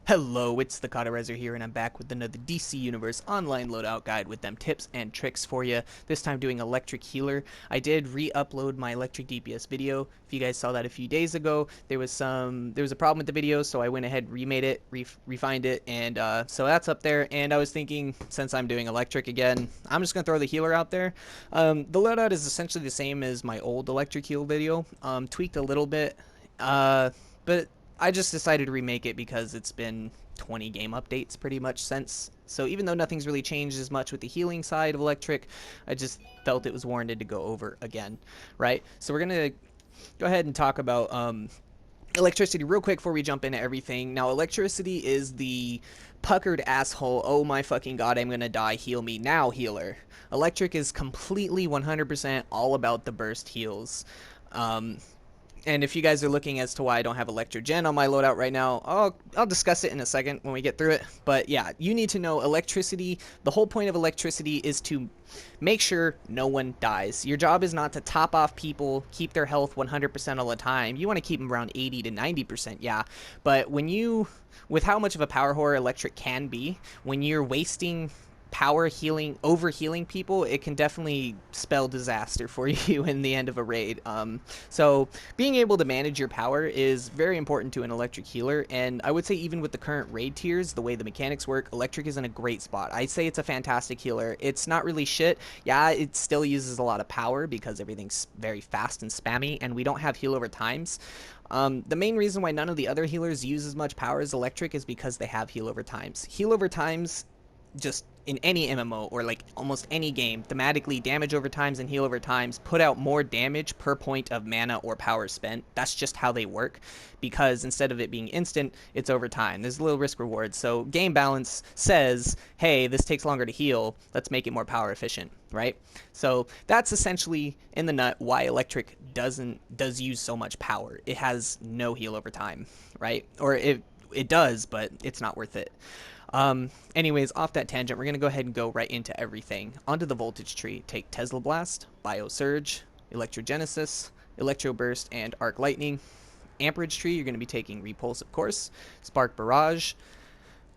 Hello, it's the Cauterizer here, and I'm back with another DC Universe online loadout guide with them tips and tricks for you. This time doing Electric Healer. I did re-upload my Electric DPS video. If you guys saw that a few days ago, there was a problem with the video, so I went ahead, remade it, refined it, and so that's up there. And I was thinking, since I'm doing Electric again, I'm just gonna throw the healer out there. The loadout is essentially the same as my old Electric Heal video, tweaked a little bit, but I just decided to remake it because it's been 20 game updates pretty much since. So even though nothing's really changed as much with the healing side of Electric, I just felt it was warranted to go over again, right? So we're going to go ahead and talk about electricity real quick before we jump into everything. Now, electricity is the puckered asshole, oh my fucking god, I'm gonna die, heal me now healer. Electric is completely 100% all about the burst heals. And if you guys are looking as to why I don't have Electrogen on my loadout right now, I'll discuss it in a second when we get through it. But yeah, you need to know electricity. The whole point of electricity is to make sure no one dies. Your job is not to top off people, keep their health 100% all the time. You want to keep them around 80 to 90%, yeah. But with how much of a power whore Electric can be, when you're wasting power healing, over healing people, it can definitely spell disaster for you in the end of a raid. So being able to manage your power is very important to an Electric healer, and I would say even with the current raid tiers, the way the mechanics work, Electric is in a great spot. I'd say it's a fantastic healer. It's not really shit. Yeah, it still uses a lot of power because everything's very fast and spammy, and we don't have heal over times. The main reason why none of the other healers use as much power as Electric is because they have heal over times. Heal over times, just in any MMO or like almost any game, thematically, damage over times and heal over times put out more damage per point of mana or power spent. That's just how they work, because instead of it being instant, it's over time. There's a little risk reward. So game balance says, hey, this takes longer to heal, let's make it more power efficient, right? So that's essentially in the nut why Electric does use so much power. It has no heal over time, right? Or it does, but it's not worth it. Anyways, off that tangent, we're going to go ahead and go right into everything. Onto the voltage tree. Take Tesla Blast, Biosurge, Electrogenesis, Electro Burst, and Arc Lightning. Amperage tree, you're going to be taking Repulse, of course, Spark Barrage,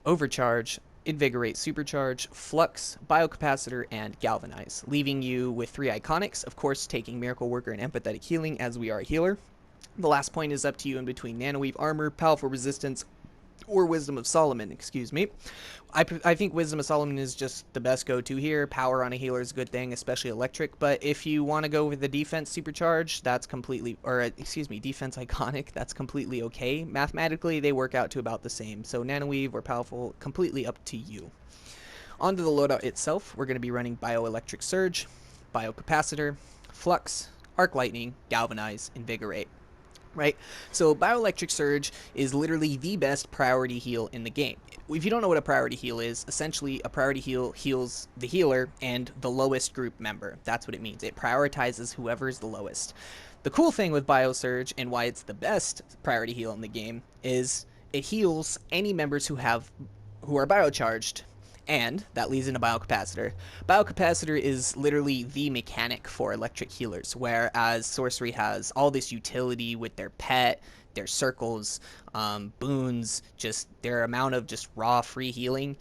Overcharge, Invigorate Supercharge, Flux, Biocapacitor, and Galvanize, leaving you with 3 iconics, of course taking Miracle Worker and Empathetic Healing as we are a healer. The last point is up to you in between Nanoweave Armor, Powerful Resistance, or Wisdom of Solomon, excuse me. I think Wisdom of Solomon is just the best go-to here. Power on a healer is a good thing, especially Electric, but if you want to go with the Defense Supercharge, that's completely, or excuse me, Defense Iconic, that's completely okay. Mathematically, they work out to about the same, so Nanoweave or Powerful, completely up to you. Onto the loadout itself, we're going to be running Bioelectric Surge, Biocapacitor, Flux, Arc Lightning, Galvanize, Invigorate. Right? So Bioelectric Surge is literally the best priority heal in the game. If you don't know what a priority heal is, essentially a priority heal heals the healer and the lowest group member. That's what it means. It prioritizes whoever is the lowest. The cool thing with Biosurge and why it's the best priority heal in the game is it heals any members who are biocharged. And that leads into Biocapacitor. Biocapacitor is literally the mechanic for Electric healers, whereas Sorcery has all this utility with their pet, their circles, boons, just their amount of just raw free healing.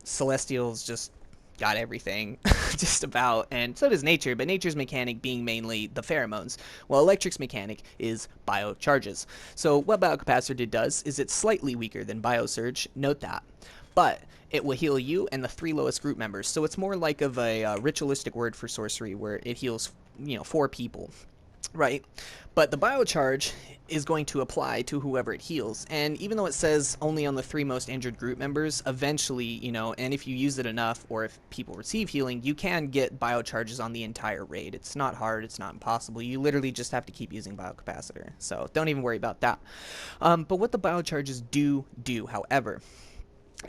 Celestials just got everything, just about, and so does Nature, but Nature's mechanic being mainly the pheromones, while Electric's mechanic is biocharges. So what Biocapacitor does is it's slightly weaker than Biosurge, note that, but it will heal you and the 3 lowest group members. So it's more like of a ritualistic word for sorcery where it heals, 4 people, right? But the biocharge is going to apply to whoever it heals. And even though it says only on the 3 most injured group members, eventually, and if you use it enough or if people receive healing, you can get biocharges on the entire raid. It's not hard. It's not impossible. You literally just have to keep using Biocapacitor. So don't even worry about that. But what the biocharges do, however,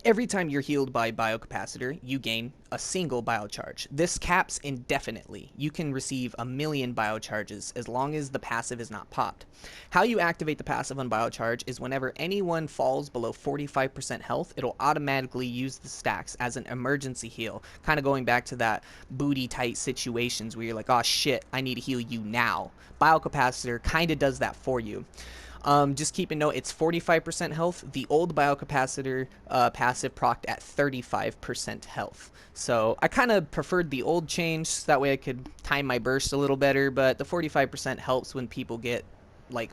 every time you're healed by Biocapacitor, you gain a single biocharge. This caps indefinitely. You can receive 1,000,000 biocharges as long as the passive is not popped. How you activate the passive on biocharge is whenever anyone falls below 45% health, it'll automatically use the stacks as an emergency heal. Kind of going back to that booty tight situations where you're like, oh shit, I need to heal you now. Biocapacitor kind of does that for you. Just keep in note, it's 45% health. The old biocapacitor passive procced at 35% health. So I kind of preferred the old change, so that way I could time my burst a little better, but the 45% helps when people get like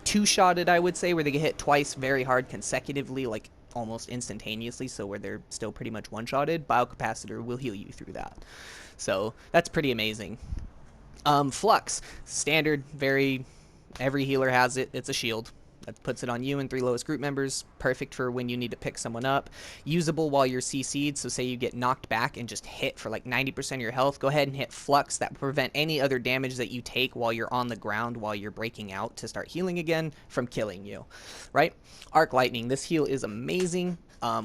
two-shotted, I would say, where they get hit twice very hard consecutively, like almost instantaneously, so where they're still pretty much one-shotted. Biocapacitor will heal you through that. So that's pretty amazing. Flux, standard, every healer has it. It's a shield that puts it on you and 3 lowest group members. Perfect for when you need to pick someone up. Usable while you're CC'd, so say you get knocked back and just hit for like 90% of your health, go ahead and hit Flux. That will prevent any other damage that you take while you're on the ground, while you're breaking out to start healing again, from killing you, right? Arc Lightning, this heal is amazing.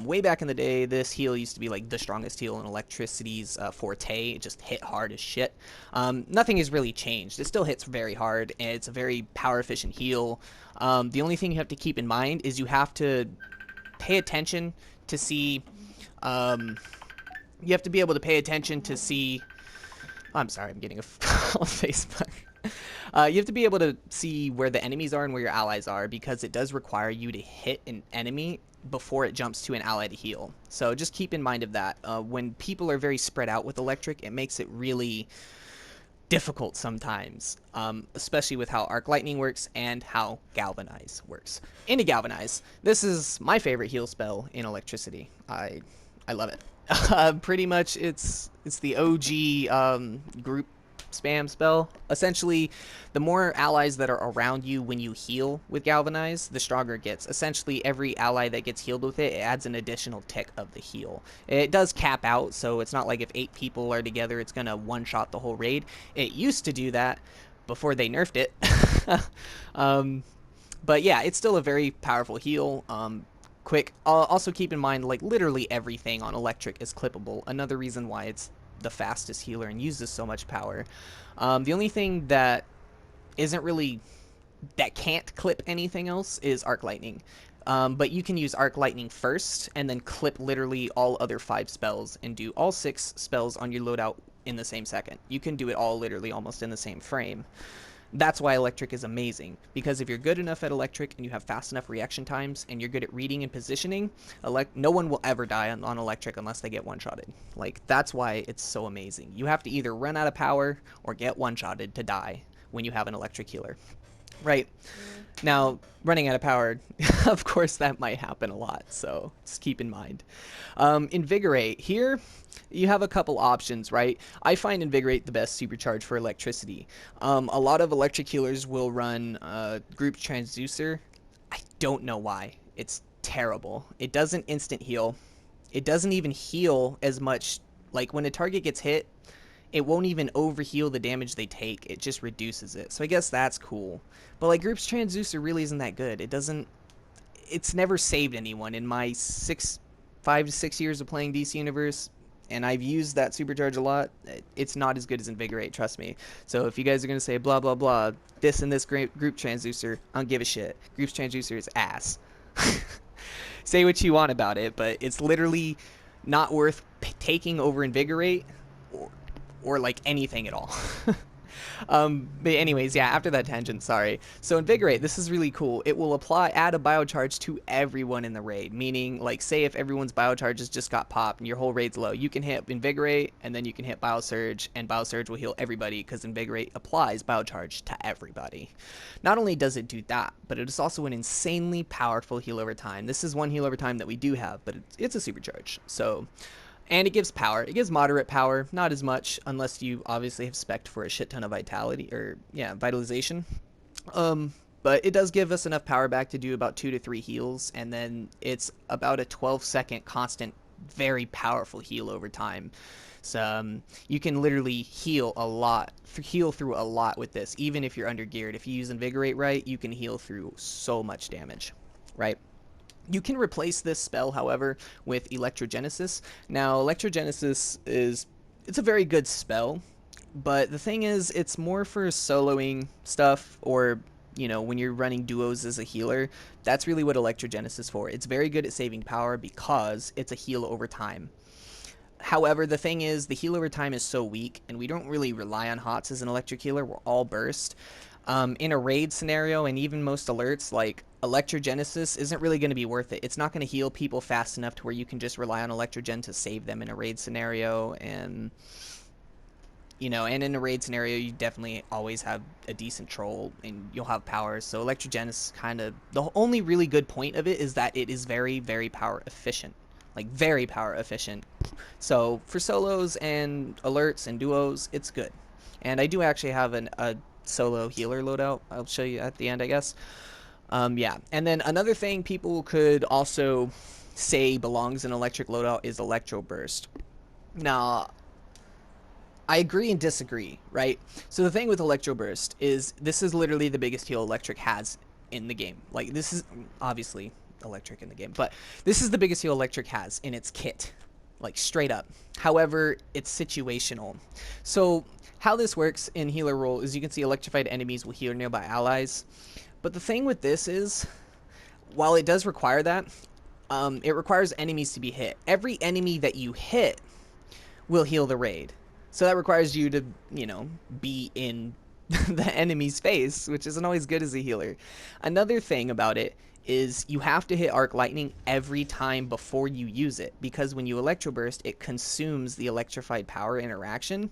Way back in the day, this heal used to be like the strongest heal in Electricity's forte. It just hit hard as shit. Nothing has really changed. It still hits very hard, and it's a very power efficient heal. The only thing you have to keep in mind is you have to pay attention to see. You have to be able to pay attention to see. I'm sorry, I'm getting a call on Facebook. You have to be able to see where the enemies are and where your allies are, because it does require you to hit an enemy before it jumps to an ally to heal. So just keep in mind of that. When people are very spread out with electric, it makes it really difficult sometimes, especially with how Arc Lightning works and how Galvanize works. Into Galvanize, this is my favorite heal spell in Electricity. I love it. Pretty much it's the OG group spam spell. Essentially, the more allies that are around you when you heal with Galvanize, the stronger it gets. Essentially, every ally that gets healed with it, it adds an additional tick of the heal. It does cap out, so it's not like if 8 people are together, it's gonna one-shot the whole raid. It used to do that before they nerfed it. But yeah, it's still a very powerful heal. Quick. Also keep in mind, like, literally everything on Electric is clippable. Another reason why it's the fastest healer and uses so much power. The only thing that can't clip anything else is Arc Lightning. But you can use Arc Lightning first and then clip literally all other 5 spells and do all 6 spells on your loadout in the same second. You can do it all literally almost in the same frame. That's why Electric is amazing, because if you're good enough at Electric and you have fast enough reaction times and you're good at reading and positioning, no one will ever die on Electric unless they get one-shotted. Like, that's why it's so amazing. You have to either run out of power or get one-shotted to die when you have an Electric healer. Right? Now, running out of power, of course that might happen a lot, so just keep in mind. Invigorate. Here, you have a couple options, right? I find Invigorate the best supercharge for Electricity. A lot of Electric healers will run Group Transducer. I don't know why. It's terrible. It doesn't instant heal. It doesn't even heal as much. Like, when a target gets hit, it won't even overheal the damage they take. It just reduces it. So I guess that's cool. But like, Group's Transducer really isn't that good. It's never saved anyone in my 5 to 6 years of playing DC Universe, and I've used that supercharge a lot. It's not as good as Invigorate, trust me. So if you guys are going to say blah blah blah, this and this Group Transducer, I don't give a shit. Group's Transducer is ass. Say what you want about it, but it's literally not worth taking over Invigorate or like anything at all. But anyways, yeah, after that tangent, sorry. So Invigorate, this is really cool. It will add a biocharge to everyone in the raid, meaning, like, say if everyone's biocharges just got popped and your whole raid's low, you can hit Invigorate and then you can hit Biosurge, and Biosurge will heal everybody because Invigorate applies biocharge to everybody. Not only does it do that, but it is also an insanely powerful heal over time. This is one heal over time that we do have, but it's a supercharge. So, and it gives power. It gives moderate power, not as much, unless you obviously have spec'd for a shit ton of vitality, or, yeah, vitalization. But it does give us enough power back to do about 2 to 3 heals, and then it's about a 12-second constant, very powerful heal over time. So you can literally heal through a lot with this, even if you're under geared. If you use Invigorate right, you can heal through so much damage, right? You can replace this spell, however, with Electrogenesis. Now, Electrogenesis it's a very good spell, but the thing is, it's more for soloing stuff, or, you know, when you're running duos as a healer. That's really what Electrogenesis is for. It's very good at saving power because it's a heal over time. However, the thing is, the heal over time is so weak, and we don't really rely on HOTS as an electric healer. We're all burst. In a raid scenario and even most alerts, like Electrogenesis isn't really going to be worth it. It's not going to heal people fast enough to where you can just rely on Electrogen to save them in a raid scenario. And and in a raid scenario, you definitely always have a decent troll and you'll have powers. So Electrogen is kind of the only really good point of it is that it is very, very power efficient. Like very power efficient. So for solos and alerts and duos, it's good. And I do actually have a solo healer loadout. I'll show you at the end, I guess. Yeah. And then another thing people could also say belongs in electric loadout is Electro Burst. Now, I agree and disagree, right? So the thing with Electro Burst is this is literally the biggest heal Electric has in the game. Like, this is obviously Electric in the game, but this is the biggest heal Electric has in its kit. Like, straight up. However, it's situational. So how this works in healer role is you can see electrified enemies will heal nearby allies. But the thing with this is, while it does require that, it requires enemies to be hit. Every enemy that you hit will heal the raid. So that requires you to, be in the enemy's face, which isn't always good as a healer. Another thing about it is you have to hit Arc Lightning every time before you use it, because when you Electro Burst, it consumes the electrified power interaction.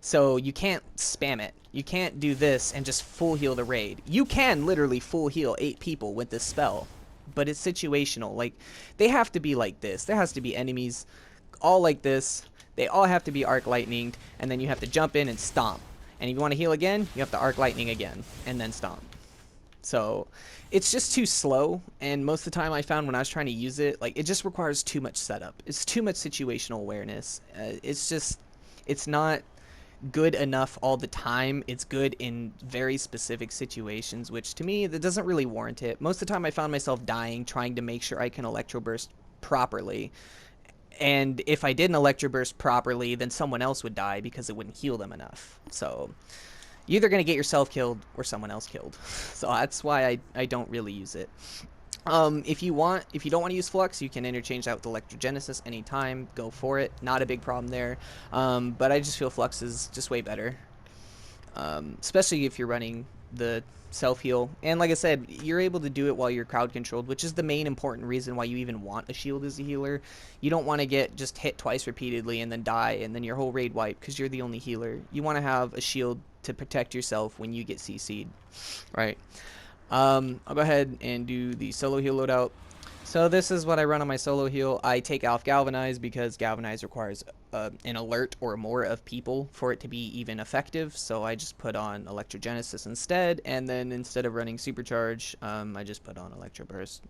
So you can't spam it. You can't do this and just full heal the raid. You can literally full heal 8 people with this spell, but it's situational. Like, they have to be like this. There has to be enemies all like this. They all have to be Arc Lightninged, and then you have to jump in and stomp. And if you want to heal again, you have to Arc Lightning again, and then stomp. So it's just too slow, and most of the time I found when I was trying to use it, like, it just requires too much setup. It's too much situational awareness. It's not good enough all the time. It's good in very specific situations, which to me, that doesn't really warrant it. Most of the time I found myself dying trying to make sure I can Electro Burst properly. And if I didn't Electro Burst properly, then someone else would die because it wouldn't heal them enough. So you're either going to get yourself killed or someone else killed. So that's why I don't really use it. If you don't want to use Flux, you can interchange that with Electrogenesis anytime. Go for it. Not a big problem there. But I just feel Flux is just way better. Especially if you're running the self-heal. And like I said, you're able to do it while you're crowd controlled, which is the main important reason why you even want a shield as a healer. You don't want to get just hit twice repeatedly and then die and then your whole raid wipe because you're the only healer. You want to have a shield to protect yourself when you get CC'd. Right. I'll go ahead and do the solo heal loadout. So this is what I run on my solo heal. I take off Galvanize because Galvanize requires an alert or more of people for it to be even effective. So I just put on Electrogenesis instead, and then instead of running Supercharge, I just put on Electro Burst.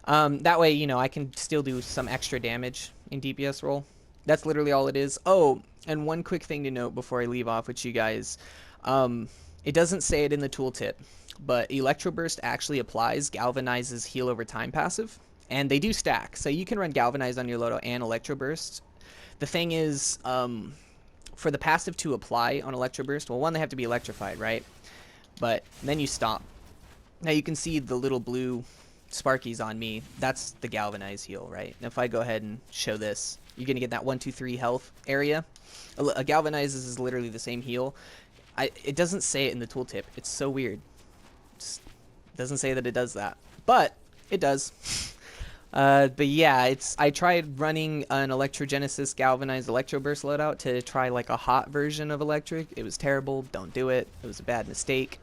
That way, I can still do some extra damage in DPS role. That's literally all it is. Oh, and one quick thing to note before I leave off with you guys. It doesn't say it in the tooltip, but Electro Burst actually applies Galvanize's heal over time passive, and they do stack. So you can run Galvanize on your loadout and Electro Burst. The thing is, for the passive to apply on Electro Burst, well, one, they have to be electrified, right? But then you stop. Now you can see the little blue Sparkies on me. That's the Galvanize heal, right? And if I go ahead and show this, you're going to get that 1, 2, 3 health area. A Galvanize is literally the same heal. It doesn't say it in the tooltip. It's so weird. It doesn't say that it does that, but it does. But yeah, I tried running an Electrogenesis Galvanized Electro Burst loadout to try like a hot version of Electric. It was terrible. Don't do it. It was a bad mistake.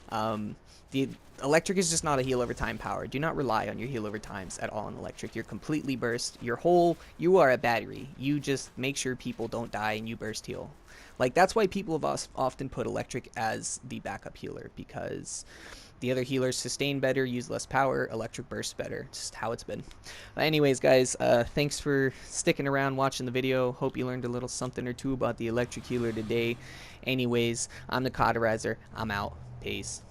The Electric is just not a heal over time power. Do not rely on your heal over times at all in Electric. You're completely burst. You are a battery. You just make sure people don't die and you burst heal. Like, that's why people have often put Electric as the backup healer, because the other healers sustain better, use less power, Electric burst better. Just how it's been. Anyways, guys, thanks for sticking around watching the video. Hope you learned a little something or two about the Electric healer today. Anyways, I'm the Cauterizer. I'm out. Peace.